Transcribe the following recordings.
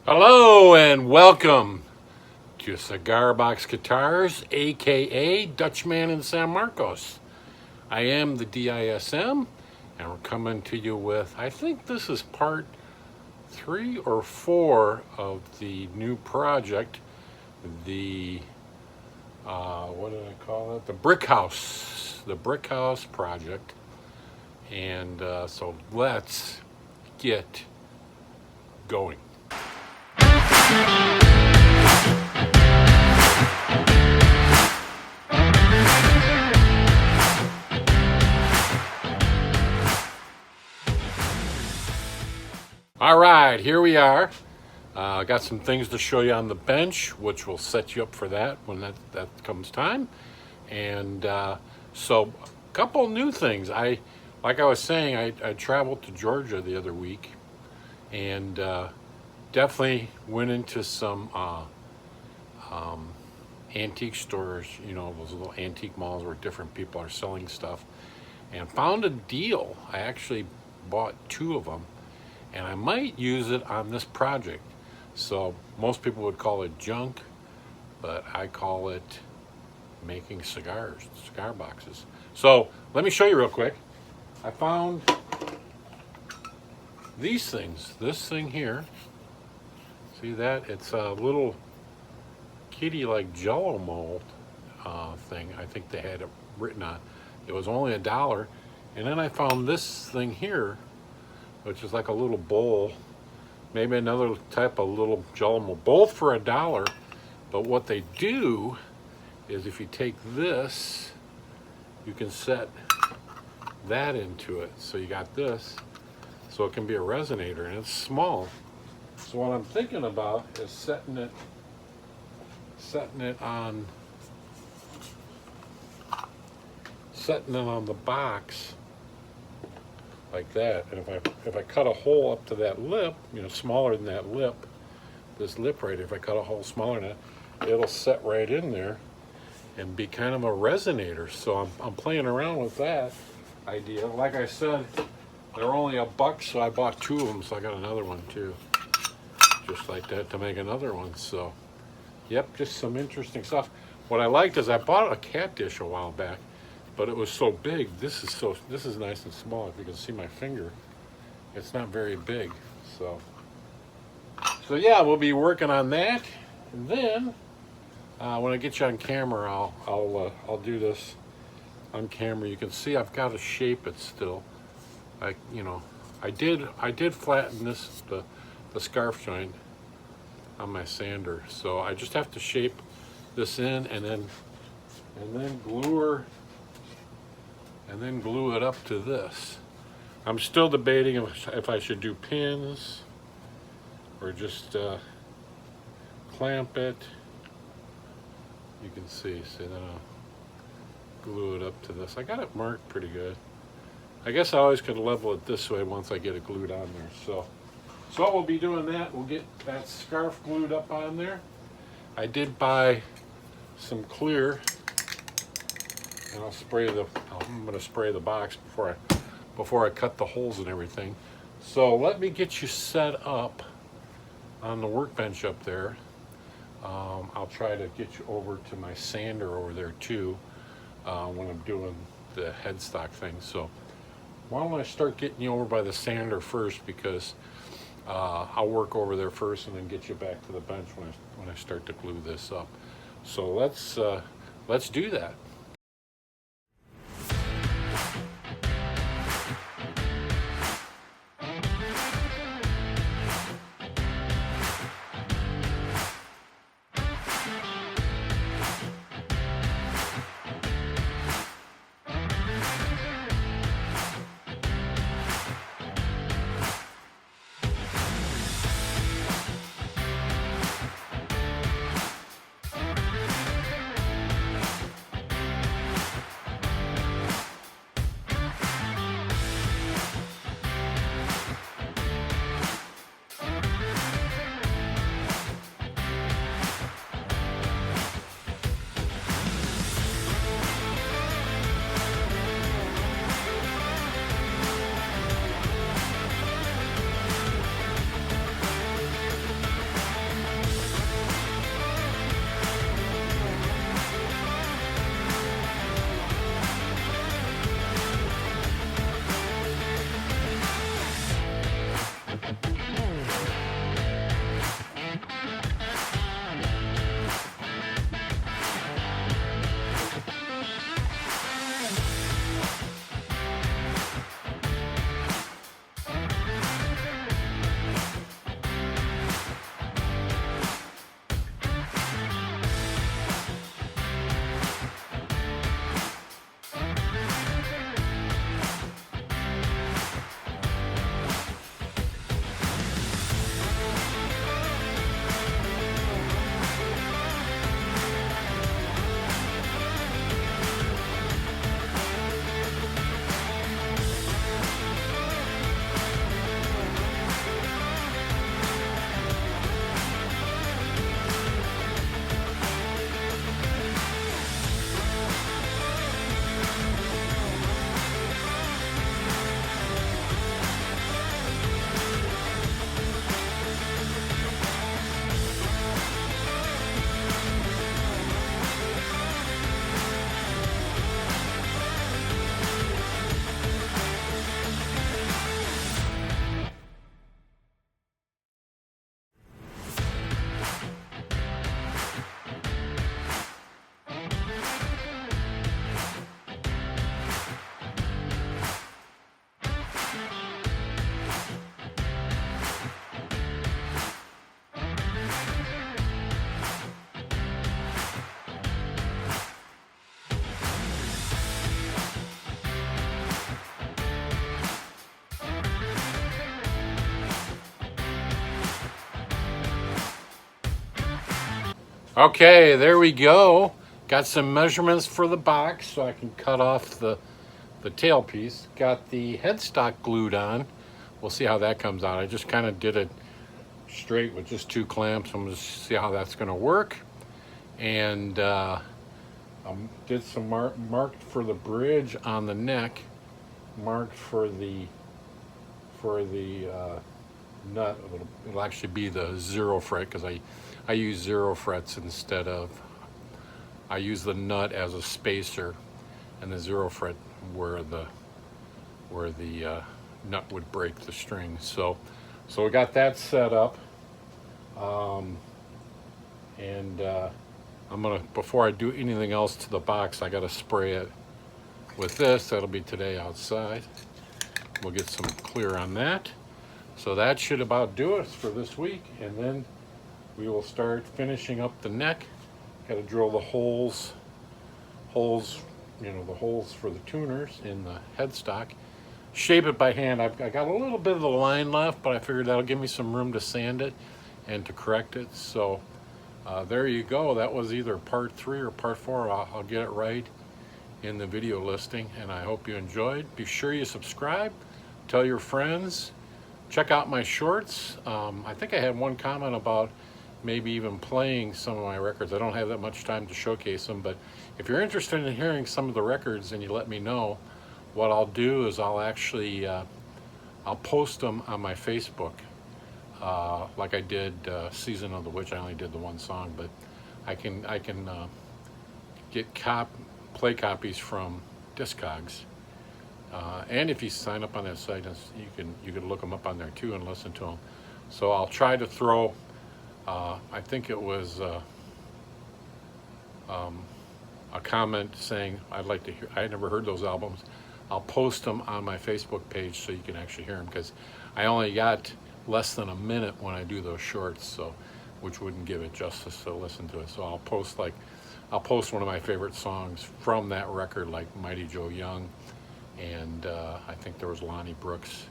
Hello and welcome to Cigar Box Guitars, aka Dutchman in San Marcos. I am the DISM, and we're coming to you with, I think this is part 3 or 4 of the new project, the what did I call it? The Brick House project. And so let's get going. All right, here we are. Got some things to show you on the bench, which will set you up for that when that comes time. And so, a couple new things. Like I was saying, I traveled to Georgia the other week, and definitely went into some antique stores, those little antique malls where different people are selling stuff, and found a deal. I actually bought 2 of them, and I might use it on this project. So most people would call it junk, but I call it making cigar boxes. So let me show you real quick. I found these things. This thing here, see that? It's a little kitty like Jello mold thing. I think they had it written on. It was only $1. And then I found this thing here, which is like a little bowl, maybe another type of little Jello mold, both for $1. But what they do is if you take this, you can set that into it. So you got this, so it can be a resonator, and it's small. So what I'm thinking about is setting it on the box like that. And if I cut a hole up to that lip, smaller than that lip, this lip right here, if I cut a hole smaller than that, it'll set right in there and be kind of a resonator. So I'm playing around with that idea. Like I said, they're only $1, so I bought 2 of them, so I got another one too, just like that, to make another one. So yep, just some interesting stuff. What I liked is I bought a cat dish a while back, but it was so big. This is nice and small. If you can see my finger, it's not very big. So yeah, we'll be working on that, and then when I get you on camera, I'll do this on camera. You can see I've got to shape it still. I did flatten the scarf joint on my sander, so I just have to shape this in and then glue it up to this. I'm still debating if I should do pins or just clamp it. You can see then I'll glue it up to this. I got it marked pretty good. I guess I always could level it this way once I get it glued on there. So we'll be doing that. We'll get that scarf glued up on there. I did buy some clear, and I'm gonna spray the box before I cut the holes and everything. So let me get you set up on the workbench up there. I'll try to get you over to my sander over there too when I'm doing the headstock thing. So why don't I start getting you over by the sander first, because I'll work over there first and then get you back to the bench when I start to glue this up. So let's do that. Okay, there we go. Got some measurements for the box so I can cut off the tailpiece. Got the headstock glued on. We'll see how that comes out. I just kind of did it straight with just 2 clamps. I'm going to see how that's going to work. And I did some marked for the bridge on the neck, marked for the nut. It'll actually be the 0 fret because I use 0 frets instead of, I use the nut as a spacer and the 0 fret where the nut would break the string. So we got that set up. I'm gonna, before I do anything else to the box, I gotta spray it with this. That'll be today outside. We'll get some clear on that. So that should about do us for this week, and then we will start finishing up the neck. Got to drill the holes, you know, the holes for the tuners in the headstock. Shape it by hand. I got a little bit of the line left, but I figured that'll give me some room to sand it and to correct it. So there you go. That was either part 3 or part 4. I'll get it right in the video listing, and I hope you enjoyed. Be sure you subscribe, tell your friends, check out my shorts. I think I had one comment about maybe even playing some of my records. I don't have that much time to showcase them, but if you're interested in hearing some of the records and you let me know, what I'll do is I'll actually I'll post them on my Facebook, like I did Season of the Witch. I only did the 1 song, but I can get play copies from Discogs, and if you sign up on that site, you can look them up on there too and listen to them. So I'll try to throw. I think it was a comment saying I'd like to hear. I had never heard those albums. I'll post them on my Facebook page so you can actually hear them, because I only got less than a minute when I do those shorts, so which wouldn't give it justice to listen to it. So I'll post one of my favorite songs from that record, like Mighty Joe Young, and I think there was Lonnie Brooks.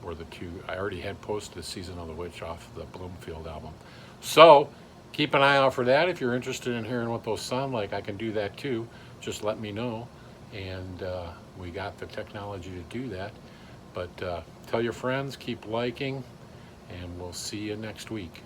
Were the 2 I already had posted Season of the Witch off the Bloomfield album. So keep an eye out for that. If you're interested in hearing what those sound like, I can do that too. Just let me know, and we got the technology to do that. But tell your friends, keep liking, and we'll see you next week.